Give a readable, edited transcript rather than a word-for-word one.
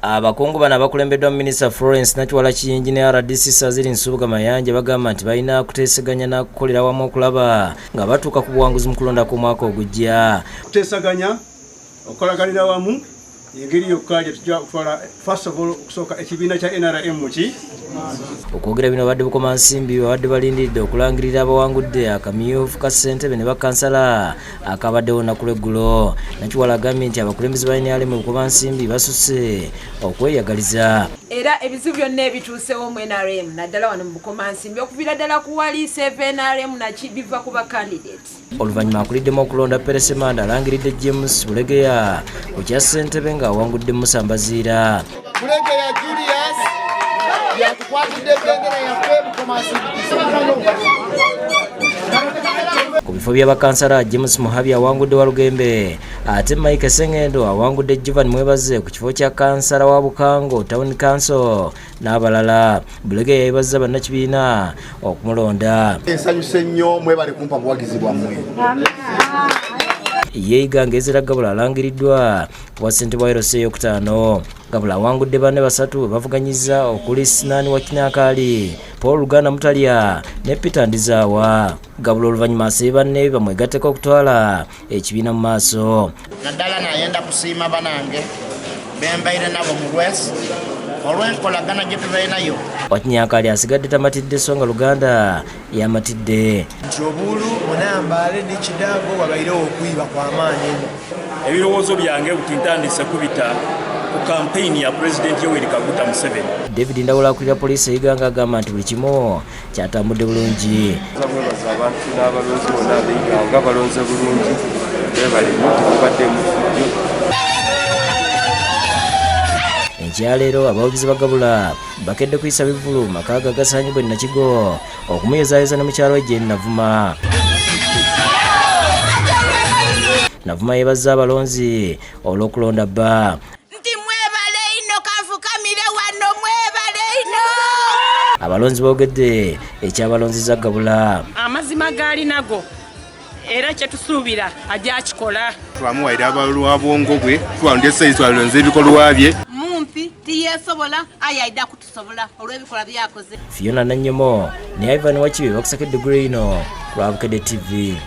Abakungu bano abakulembeddwa Minisita Florence Nakiwala Kiyingi ne RDC Saziri Nsubuga Mayanja bagamba nti balina kuteesaganya n'akukolera wamu okulaba nga batuuka ku buwanguzi mu kulonda kw'omwaka ogujja. Kuteesaganya okolaganira wamu engeri yokka gye tujja kutwala first of all okusooka ekibiina kya NRM ki okwogera bino badde bukoma nsimbi babadde balindiridde okulangirira abawangudde akamyufu ka ssentebe ne bakansala akabaddewo olunaku lw'eggulo. Nakiwala agambye nti abakulembeze ba NRM mu bukoma nsimbi basusse okweyagaliza era ebizibu byonna ebituusewo mu NRM naddala wano mu bukoma nsimbi okuviira ddala ku waliisa NRM biva ku bakandidates. Oluvannyuma akuliddemu okulonda Peresemanda alangiridde James Bulegeya ku kya ssentebe nga awangudde Musa Mbaziira. Bulegeya Julius yakukwatidde bendera yaffe bukoma nsimbi. Ku bifo by'abakansala James Muhabi awangudde Walugembe ate Mike Sengendo awangudde Jivan Mwebaze ku kifo kya kansala wa Bukango Town Council n'abalala. Bulegeya yeebazza bannakibiina okumulonda. Ensanyuse nnyo mwebale kumpa buwagizi bwammwe. Yeyiga Ngezera Gabula alangiriddwa ku ssente bwa Erosi ey'okutaano. Gabula awangudde banne basatu bavuganyizza okuli Sinani wa Kinakali, Paul Luganda Mutalya ne Peter Ndizaawa. Gabula oluvannyuma asabye banne bamwegatteko okutwala ekibiina mu maaso. Naddala nayenda kusiima banange bembaire nabo mu Lwesi olw'enkolagana gye tubeerayo. Wakinyakali asigadde tamatidde so nga Luganda yamatidde. Nti obulu munambaale n'ekidaago wabairewo okwiba kw'amaanyi. Ebirowoozo byange buti ntandise kubita ku kampeyini ya Pulezidenti Yoweri Kaguta Museveni. David Ndawula akulira poliisi eyiganga agamba nti buli kimu kyatambudde bulungi. Mwebaza abantu n'abalonzi bonna ab'eggwanga balonze bulungi bebalemu tebabadde mu fujjo. Ekyaleero abawagizi ba Gabula bakedde kuyisa bivulu maka gasaanyibwa Nakigo okumuyozaayeza ne mukyalo we Jane Navuma. Navuma yeebazza abalonzi olw'okulonda bba. Nti mwebale ino kanfukamire wano mwebale ino. Abalonzi boogedde ekyabalonziza Gabula. Amazima gaali nago era kyetusuubira ajja akikola. Twamuwaire abalwa bwongo bwe twalonda essayisi twalonze ebikolwa bye. Mumpi tiyeesobola ayayidde kutusobola olw'ebikola byakoze. Fiona Nannyomo ne Ivan Wakibe bakusakedde gulino ku Lwabukedde TV.